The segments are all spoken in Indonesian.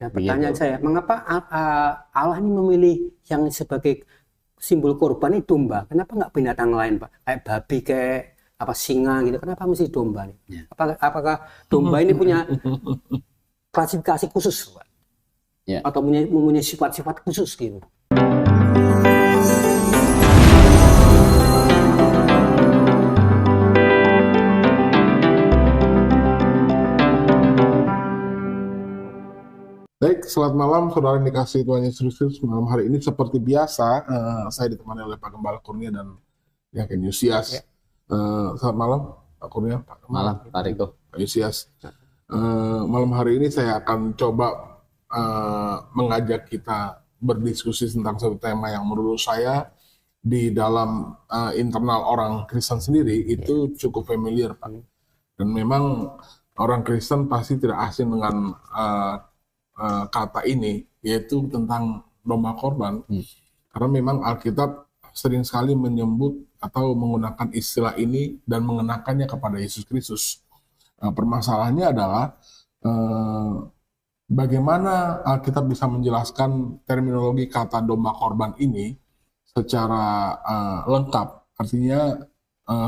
Nah, pertanyaan saya, mengapa Allah ini memilih yang sebagai simbol korban ini domba? Kenapa nggak binatang lain, Pak? Kayak babi, kayak apa singa gitu. Kenapa mesti domba nih? Ya. Apakah domba ini punya klasifikasi khusus, Pak? Ya. Atau mempunyai sifat-sifat khusus gitu? Baik, selamat malam saudara yang dikasihi Tuhan Yesus Kristus. Malam hari ini seperti biasa, saya ditemani oleh Pak Gembala Kurnia dan Yakin Yusias. Ya. Selamat malam Pak Kurnia, Pak Gembala. Malam, Pak Riko. Pak Yusias. Malam hari ini saya akan coba mengajak kita berdiskusi tentang satu tema yang menurut saya di dalam internal orang Kristen sendiri itu cukup familiar, Pak. Dan memang orang Kristen pasti tidak asing dengan kata ini, yaitu tentang domba korban. Karena memang Alkitab sering sekali menyebut atau menggunakan istilah ini dan mengenakannya kepada Yesus Kristus. Permasalahannya adalah bagaimana Alkitab bisa menjelaskan terminologi kata domba korban ini secara lengkap. Artinya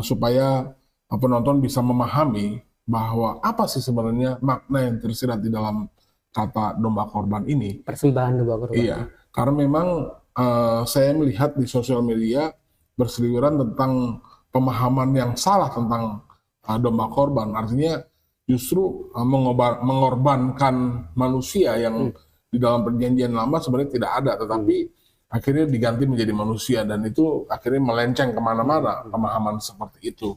supaya penonton bisa memahami bahwa apa sih sebenarnya makna yang tersirat di dalam kata domba korban ini. Persembahan domba korban. Iya, karena memang saya melihat di sosial media berseliweran tentang pemahaman yang salah tentang domba korban. Artinya justru mengorbankan manusia yang di dalam perjanjian lama sebenarnya tidak ada, tetapi akhirnya diganti menjadi manusia, dan itu akhirnya melenceng kemana-mana pemahaman seperti itu.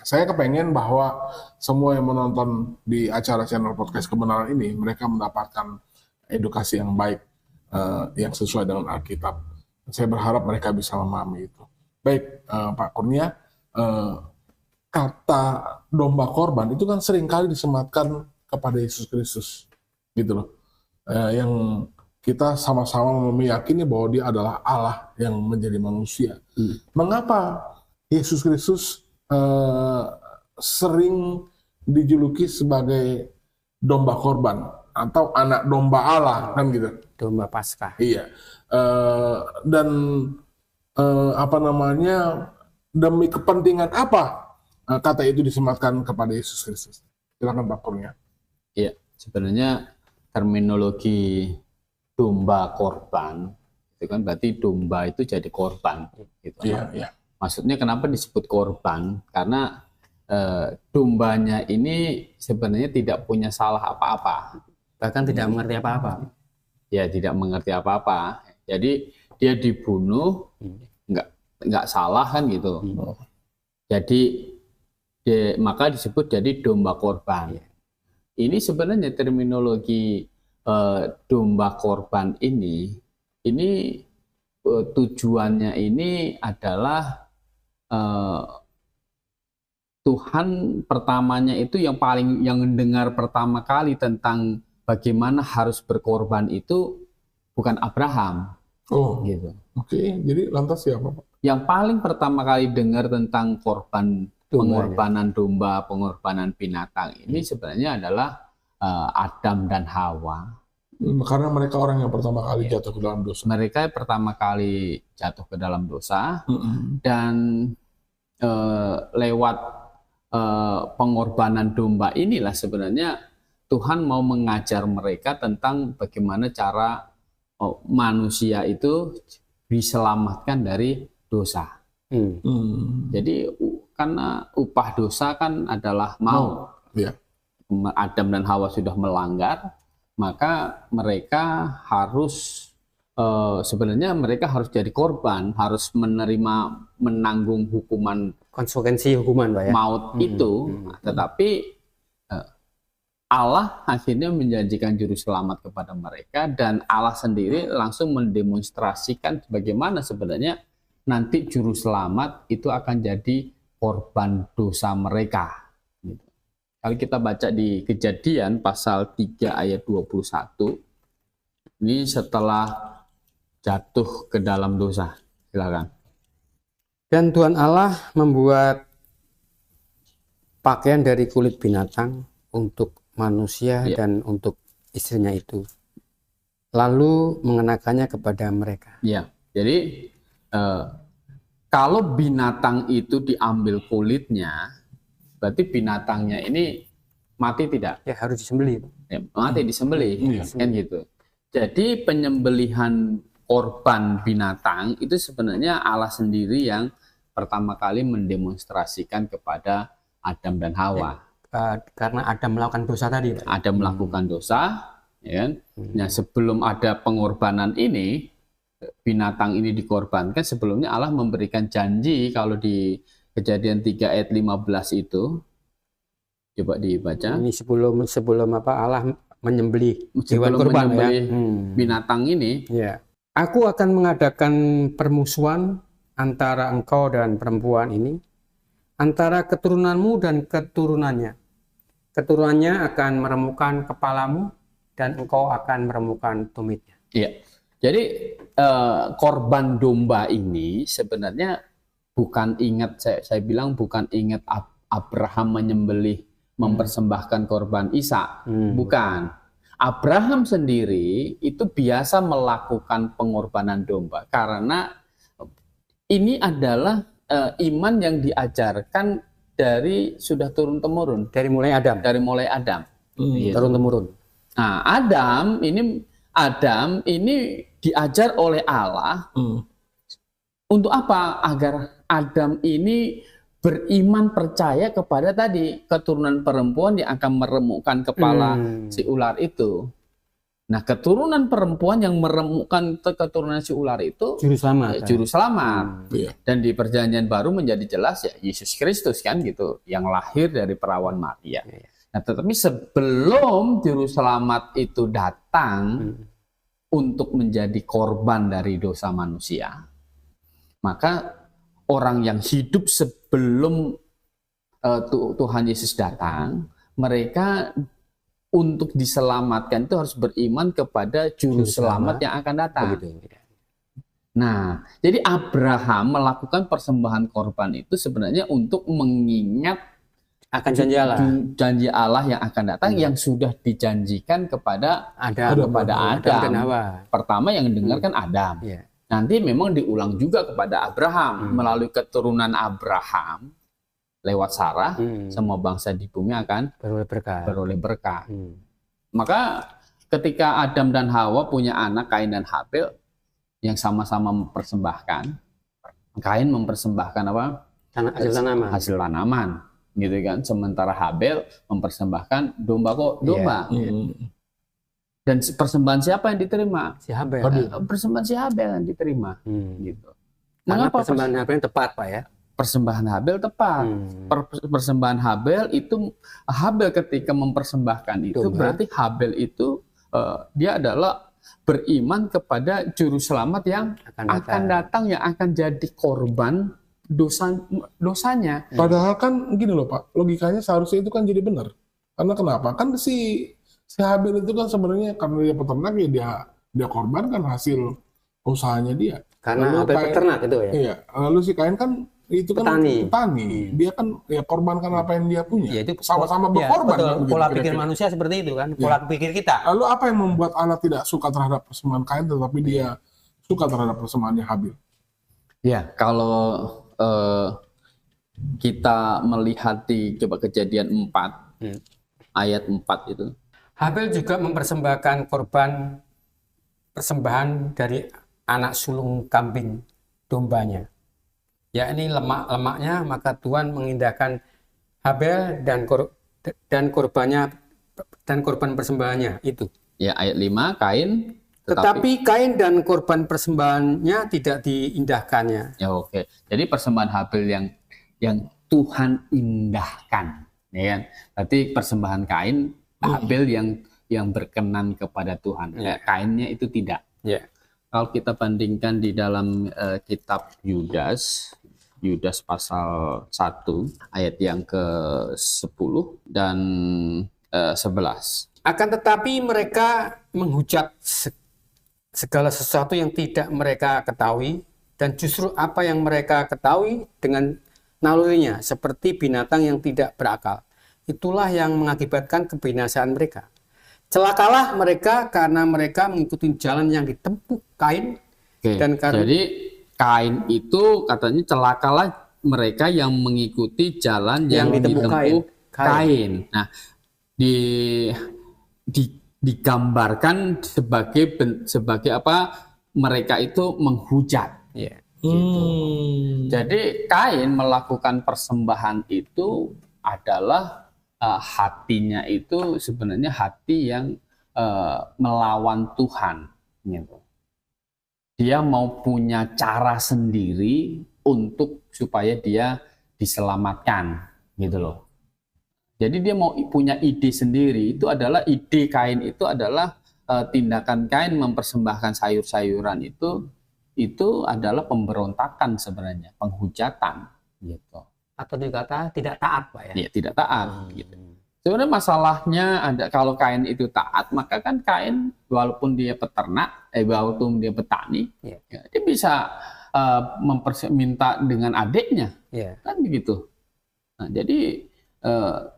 Saya kepengen bahwa semua yang menonton di acara channel podcast kebenaran ini, mereka mendapatkan edukasi yang baik, yang sesuai dengan Alkitab. Saya berharap mereka bisa memahami itu. Baik, Pak Kurnia, kata domba korban itu kan seringkali disematkan kepada Yesus Kristus, gitu loh. Yang kita sama-sama meyakini bahwa dia adalah Allah yang menjadi manusia. Mengapa Yesus Kristus sering dijuluki sebagai domba korban atau anak domba Allah, kan gitu? Domba Paskah. Iya. Dan demi kepentingan apa kata itu disematkan kepada Yesus Kristus? Silakan Pak Kurnia. Iya, sebenarnya terminologi domba korban itu kan berarti domba itu jadi korban gitu. Iya. Maksudnya kenapa disebut korban? Karena dombanya ini sebenarnya tidak punya salah apa-apa, Bahkan tidak mengerti apa-apa. ya tidak mengerti apa-apa, jadi dia dibunuh nggak salah kan gitu. Jadi maka disebut jadi domba korban. Ini sebenarnya terminologi domba korban ini tujuannya ini adalah Tuhan pertamanya itu yang mendengar pertama kali tentang bagaimana harus berkorban itu bukan Abraham. Oh, gitu. Oke. Jadi lantas siapa, Pak? Yang paling pertama kali dengar tentang pengorbanan domba, pengorbanan binatang ini sebenarnya adalah Adam dan Hawa. Karena mereka orang yang pertama kali jatuh ke dalam dosa. Mereka pertama kali jatuh ke dalam dosa, dan lewat pengorbanan domba inilah sebenarnya Tuhan mau mengajar mereka tentang bagaimana cara manusia itu diselamatkan dari dosa. Jadi karena upah dosa kan adalah maut. Iya. Adam dan Hawa sudah melanggar, maka mereka harus sebenarnya mereka harus jadi korban, harus menanggung hukuman, konsekuensi hukuman, Pak, ya? maut itu. Tetapi Allah akhirnya menjanjikan juru selamat kepada mereka, dan Allah sendiri langsung mendemonstrasikan bagaimana sebenarnya nanti juru selamat itu akan jadi korban dosa mereka. Kalau kita baca di Kejadian pasal 3 ayat 21, ini setelah jatuh ke dalam dosa. Silakan. Dan Tuhan Allah membuat pakaian dari kulit binatang untuk manusia dan untuk istrinya itu. lalu mengenakannya kepada mereka. Ya, jadi kalau binatang itu diambil kulitnya, berarti binatangnya ini mati tidak? Ya, harus disembelih. Ya, mati disembelih, Iya. kan gitu. Jadi penyembelihan korban binatang itu sebenarnya Allah sendiri yang pertama kali mendemonstrasikan kepada Adam dan Hawa. Karena Adam melakukan dosa tadi, Pak. Adam melakukan dosa, ya kan? Nah, sebelum ada pengorbanan ini, binatang ini dikorbankan, sebelumnya Allah memberikan janji kalau di Kejadian 3 ayat 15 itu, coba dibaca. Ini sebelum apa Allah menyembelih hewan Sebelum kurban ya. menyembelih binatang ini, Ya. Aku akan mengadakan permusuhan antara engkau dan perempuan ini, antara keturunanmu dan keturunannya. Keturunannya akan meremukkan kepalamu dan engkau akan meremukkan tumitnya. iya. Jadi korban domba ini sebenarnya bukan ingat, saya bilang bukan ingat Abraham menyembelih, mempersembahkan korban Ishak, bukan. Abraham sendiri itu biasa melakukan pengorbanan domba karena ini adalah iman yang diajarkan dari sudah turun temurun, Dari mulai Adam, dari mulai Adam. Gitu. turun temurun. Nah, Adam ini diajar oleh Allah untuk apa? Agar Adam ini beriman percaya kepada tadi keturunan perempuan yang akan meremukkan kepala si ular itu. Nah, keturunan perempuan yang meremukkan keturunan si ular itu Juru selamat. juru selamat. Iya. Dan di Perjanjian Baru menjadi jelas ya Yesus Kristus kan gitu, yang lahir dari perawan Maria. Nah, tetapi sebelum juru selamat itu datang untuk menjadi korban dari dosa manusia, maka orang yang hidup sebelum Tuhan Yesus datang, mereka untuk diselamatkan itu harus beriman kepada juru selamat yang akan datang. Begitu. Nah, jadi Abraham melakukan persembahan korban itu sebenarnya untuk mengingat Akan janji Allah. janji Allah yang akan datang yang sudah dijanjikan kepada Adam dan Adam. Hawa. Pertama yang dengarkan Adam. Ya. Nanti memang diulang juga kepada Abraham. Melalui keturunan Abraham, lewat Sarah, semua bangsa di bumi akan beroleh berkah. Maka ketika Adam dan Hawa punya anak Kain dan Habel yang sama-sama mempersembahkan, Kain mempersembahkan apa? Hasil tanaman. Hasil tanaman, gitu kan. Sementara Habel mempersembahkan domba. Dan persembahan siapa yang diterima? Si Habel. Persembahan si Habel yang diterima, gitu. Karena Mengapa persembahan Habel yang tepat, Pak ya? persembahan Habel tepat? Persembahan Habel itu, Habel ketika mempersembahkan itu Domba. berarti Habel itu dia adalah beriman kepada juru selamat yang akan datang, yang akan jadi korban dosanya. Padahal kan gini loh Pak, logikanya seharusnya itu kan jadi benar. Karena kenapa? Kan si Habel itu kan sebenarnya karena dia peternak ya dia korbankan hasil usahanya dia. Karena Habel peternak itu ya. Iya. Lalu si Kain kan itu kan petani. Dia kan ya korbankan apa yang dia punya. Ya, itu sama-sama berkorban. betul. Kan, begitu, Pola kira-kira. pikir manusia seperti itu kan, pola pikir kita. Lalu apa yang membuat Allah tidak suka terhadap persembahan Kain tetapi dia suka terhadap persembahannya Habel? Ya, kalau kita melihat di coba Kejadian 4 ayat 4 itu. Habel juga mempersembahkan korban persembahan dari anak sulung kambing dombanya, yakni lemak-lemaknya, maka Tuhan mengindahkan Habel dan korbannya dan korban persembahannya itu. Ya, ayat 5 Kain Tetapi Kain dan korban persembahannya tidak diindahkannya. ya oke. Jadi persembahan Habel yang Tuhan indahkan, ya kan? Berarti persembahan Kain, Habel yang berkenan kepada Tuhan. Ya, Kainnya itu tidak. Ya. Kalau kita bandingkan di dalam kitab Yudas pasal 1 ayat yang ke-10 dan 11. Akan tetapi mereka menghujat segala sesuatu yang tidak mereka ketahui, dan justru apa yang mereka ketahui dengan nalurinya seperti binatang yang tidak berakal. Itulah yang mengakibatkan kebinasaan mereka. celakalah mereka karena mereka mengikuti jalan yang ditempuh Kain. Oke. Dan karena Jadi Kain itu katanya celakalah mereka yang mengikuti jalan yang ditempuh Kain. Nah, digambarkan sebagai apa? Mereka itu menghujat. ya, Jadi Kain melakukan persembahan itu adalah hatinya itu sebenarnya hati yang melawan Tuhan, gitu. Dia mau punya cara sendiri untuk supaya dia diselamatkan, gitu loh. Jadi dia mau punya ide sendiri. Itu adalah ide Kain itu adalah tindakan Kain mempersembahkan sayur-sayuran itu adalah pemberontakan sebenarnya, penghujatan, gitu. atau dikata tidak taat, Pak ya. Ya, tidak taat, gitu. Sebenarnya masalahnya ada kalau Kain itu taat, maka kan Kain walaupun dia peternak, walaupun dia petani, Ya. ya, dia bisa minta dengan adiknya, Ya. kan begitu. Nah, jadi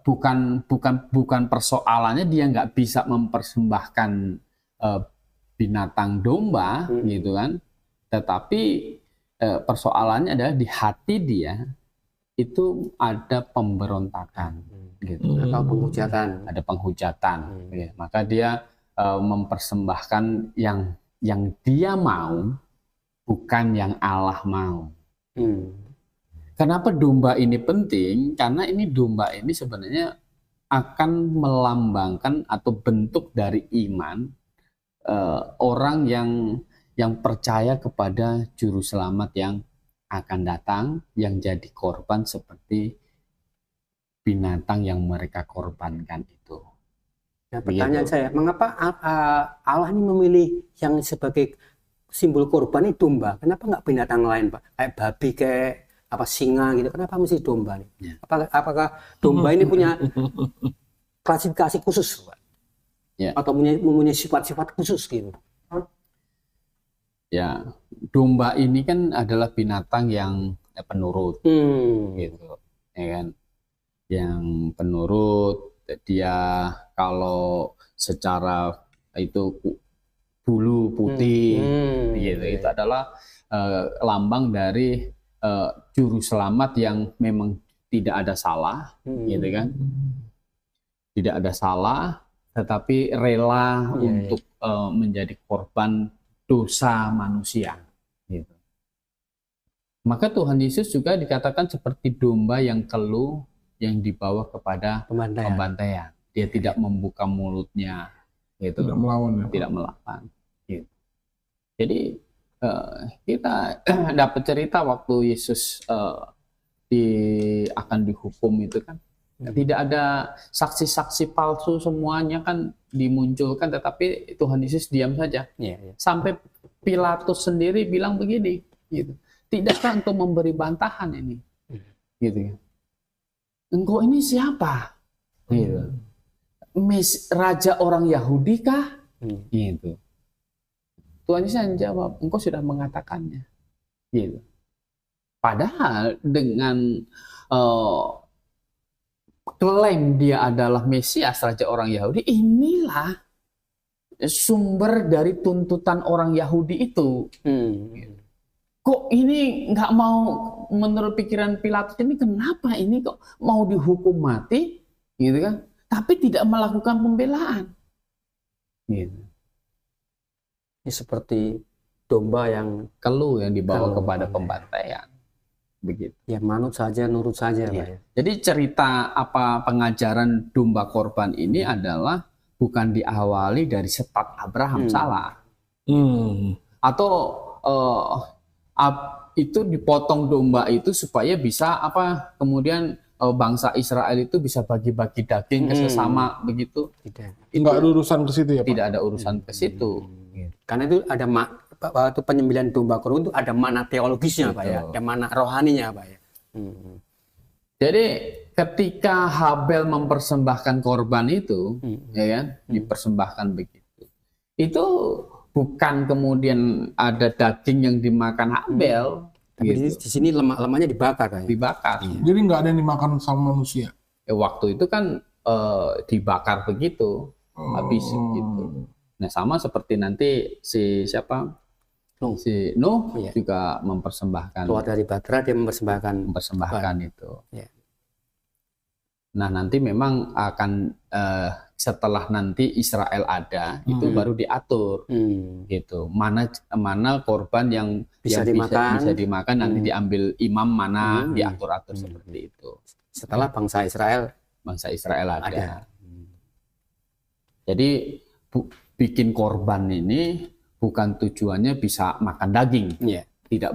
bukan persoalannya dia nggak bisa mempersembahkan binatang domba, gitu kan. Tetapi persoalannya adalah di hati dia itu ada pemberontakan, gitu. Atau penghujatan. Ada penghujatan. Ya, maka dia mempersembahkan yang dia mau, bukan yang Allah mau. Kenapa domba ini penting? Karena ini domba ini sebenarnya akan melambangkan atau bentuk dari iman orang yang percaya kepada juru selamat yang akan datang, yang jadi korban seperti binatang yang mereka korbankan itu. Nah, pertanyaan saya, mengapa Allah ini memilih yang sebagai simbol korban ini domba? Kenapa nggak binatang lain, Pak? Kayak babi, kayak apa singa gitu. Kenapa mesti domba nih? Ya. Apakah domba ini punya klasifikasi khusus, Pak? Ya. Atau mempunyai sifat-sifat khusus gitu? Ya, domba ini kan adalah binatang yang penurut, gitu, ya kan? Yang penurut, dia kalau secara itu bulu putih, gitu, itu adalah lambang dari juru selamat yang memang tidak ada salah, gitu kan? Tidak ada salah, tetapi rela untuk menjadi korban dosa manusia, gitu. Maka Tuhan Yesus juga dikatakan seperti domba yang keluh yang dibawa kepada pembantaian. Dia tidak membuka mulutnya, gitu. Tidak melawan. Tidak melawan. Gitu. Jadi kita dapat cerita waktu Yesus akan dihukum itu kan. Tidak ada saksi-saksi palsu, semuanya kan dimunculkan, tetapi Tuhan Yesus diam saja. Sampai Pilatus sendiri bilang begini, gitu. Tidakkah engkau memberi bantahan ini? Gitu. Engkau ini siapa? Gitu. Raja orang Yahudi kah? Gitu. Tuhan Yesus jawab, engkau sudah mengatakannya. Gitu. Padahal dengan klaim dia adalah Mesias, Raja orang Yahudi, inilah sumber dari tuntutan orang Yahudi itu. Kok ini nggak mau, menurut pikiran Pilatus ini, kenapa ini kok mau dihukum mati, gitu kan? Tapi tidak melakukan pembelaan. Gitu. Ini seperti domba yang keluh yang dibawa kepada pembantaian. Begitu. Ya manut saja, nurut saja, Pak ya. Jadi cerita pengajaran domba korban ini adalah bukan diawali dari setat Abraham, salah. Atau itu dipotong domba itu supaya bisa kemudian bangsa Israel itu bisa bagi-bagi daging ke sesama, begitu. Tidak. Nggak ada urusan ke situ ya, Pak? Tidak ada urusan ke situ. Karena itu ada waktu penyembelihan domba korban itu ada makna teologisnya, Pak ya, ada makna rohaninya, Pak ya. Jadi ketika Habel mempersembahkan korban itu, ya kan, dipersembahkan begitu. Itu bukan kemudian ada daging yang dimakan Habel, tapi di sini lemak-lemaknya dibakar, Pak ya. Dibakar. Jadi nggak ada yang dimakan sama manusia. Waktu itu kan dibakar begitu. habis gitu. Nah, sama seperti nanti si siapa? Nuh. Si Nuh Iya. juga mempersembahkan Keluar dari Batra dia mempersembahkan itu. Iya. Nah, nanti memang akan setelah nanti Israel ada itu baru diatur gitu. Mana korban yang Bisa dimakan nanti diambil imam mana diatur-atur seperti itu. setelah bangsa Israel ada. Jadi bikin korban ini bukan tujuannya bisa makan daging. Iya. Tidak,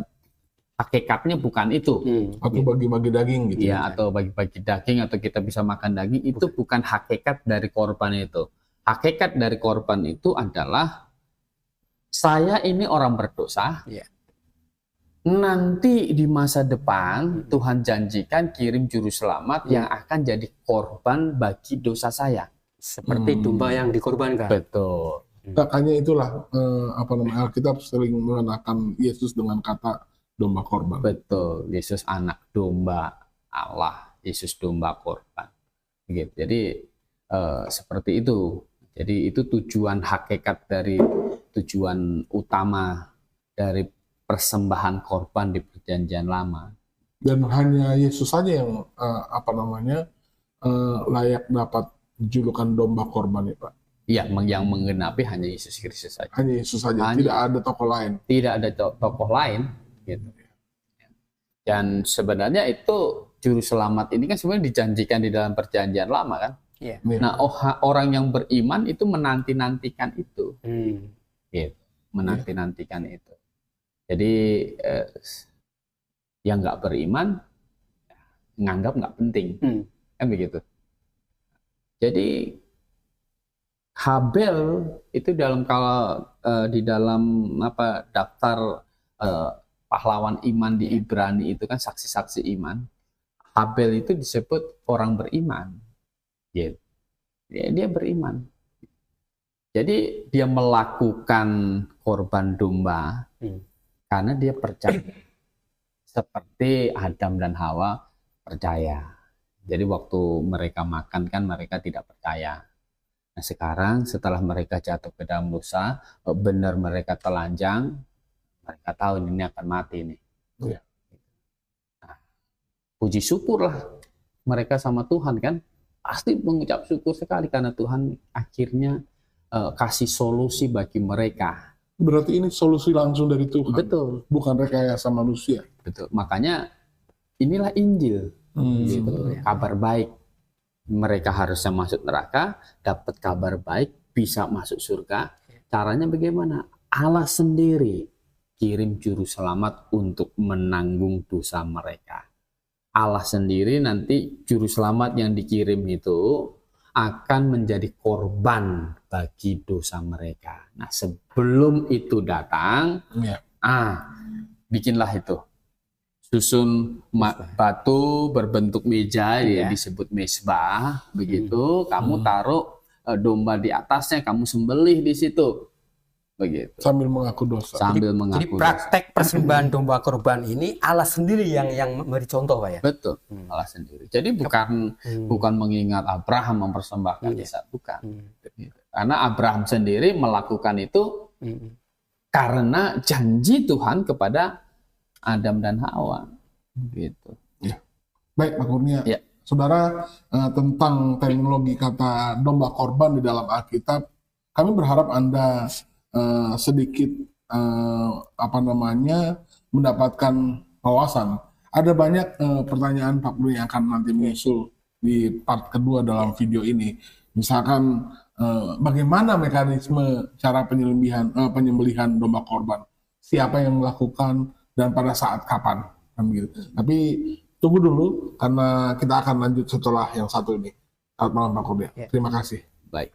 hakikatnya bukan itu. Atau bagi-bagi daging gitu. Ya, atau bagi-bagi daging atau kita bisa makan daging itu bukan hakikat dari korban itu. Hakikat dari korban itu adalah saya ini orang berdosa. Iya. Nanti di masa depan Tuhan janjikan kirim juru selamat yang akan jadi korban bagi dosa saya. Seperti domba yang dikorbankan. Betul. Makanya itulah Alkitab sering menggunakan Yesus dengan kata domba korban. Betul, Yesus anak domba Allah, Yesus domba korban. Gitu. Jadi seperti itu. Jadi itu tujuan hakikat dari tujuan utama dari persembahan korban di Perjanjian Lama. Dan hanya Yesus saja yang layak dapat julukan domba korban ya Pak. Iya, yang menggenapi hanya Yesus Kristus saja. Hanya Yesus saja, tidak ada tokoh lain. Tidak ada tokoh lain. Gitu. Dan sebenarnya itu juru selamat ini kan sebenarnya dijanjikan di dalam Perjanjian Lama kan. Iya. Nah, orang yang beriman itu menanti-nantikan itu, gitu. Menanti-nantikan itu. Jadi yang nggak beriman nganggap nggak penting, kan begitu. Jadi Habel itu di dalam daftar pahlawan iman di Ibrani itu kan saksi-saksi iman. Habel itu disebut orang beriman. Gitu. Dia beriman. Jadi dia melakukan korban domba karena dia percaya. Seperti Adam dan Hawa percaya. Jadi waktu mereka makan kan mereka tidak percaya. Nah sekarang setelah mereka jatuh ke dalam dosa, benar mereka telanjang, mereka tahu ini akan mati nih. Ya. Nah, puji syukurlah mereka sama Tuhan kan, pasti mengucap syukur sekali karena Tuhan akhirnya kasih solusi bagi mereka. Berarti ini solusi langsung dari Tuhan. Betul. Bukan rekayasa manusia. Betul. Makanya inilah Injil, gitu. Kabar baik. Mereka harusnya masuk neraka, dapat kabar baik, bisa masuk surga. Caranya bagaimana? Allah sendiri kirim juru selamat untuk menanggung dosa mereka. Allah sendiri nanti juru selamat yang dikirim itu akan menjadi korban bagi dosa mereka. Nah, sebelum itu datang, bikinlah itu. Susun batu berbentuk meja, ya disebut mesbah, begitu. Kamu taruh domba di atasnya, kamu sembelih di situ, begitu. Sambil mengaku dosa. Jadi praktek persembahan domba korban ini Allah sendiri yang memberi contoh, Pak ya. Betul, Allah sendiri. Jadi bukan mengingat Abraham mempersembahkan Ishak, bukan. Karena Abraham sendiri melakukan itu karena janji Tuhan kepada Adam dan Hawa, gitu. Ya. Baik, Pak Kurnia. Ya. Saudara, tentang terminologi kata domba korban di dalam Alkitab, kami berharap Anda sedikit mendapatkan wawasan. Ada banyak pertanyaan Pak Kurnia yang akan nanti menyusul di part kedua dalam video ini. Misalkan bagaimana mekanisme cara penyembelihan domba korban, siapa yang melakukan, dan pada saat kapan, kan gitu. Tapi tunggu dulu karena kita akan lanjut setelah yang satu ini. Selamat malam Pak Kurnia. Terima kasih. Baik.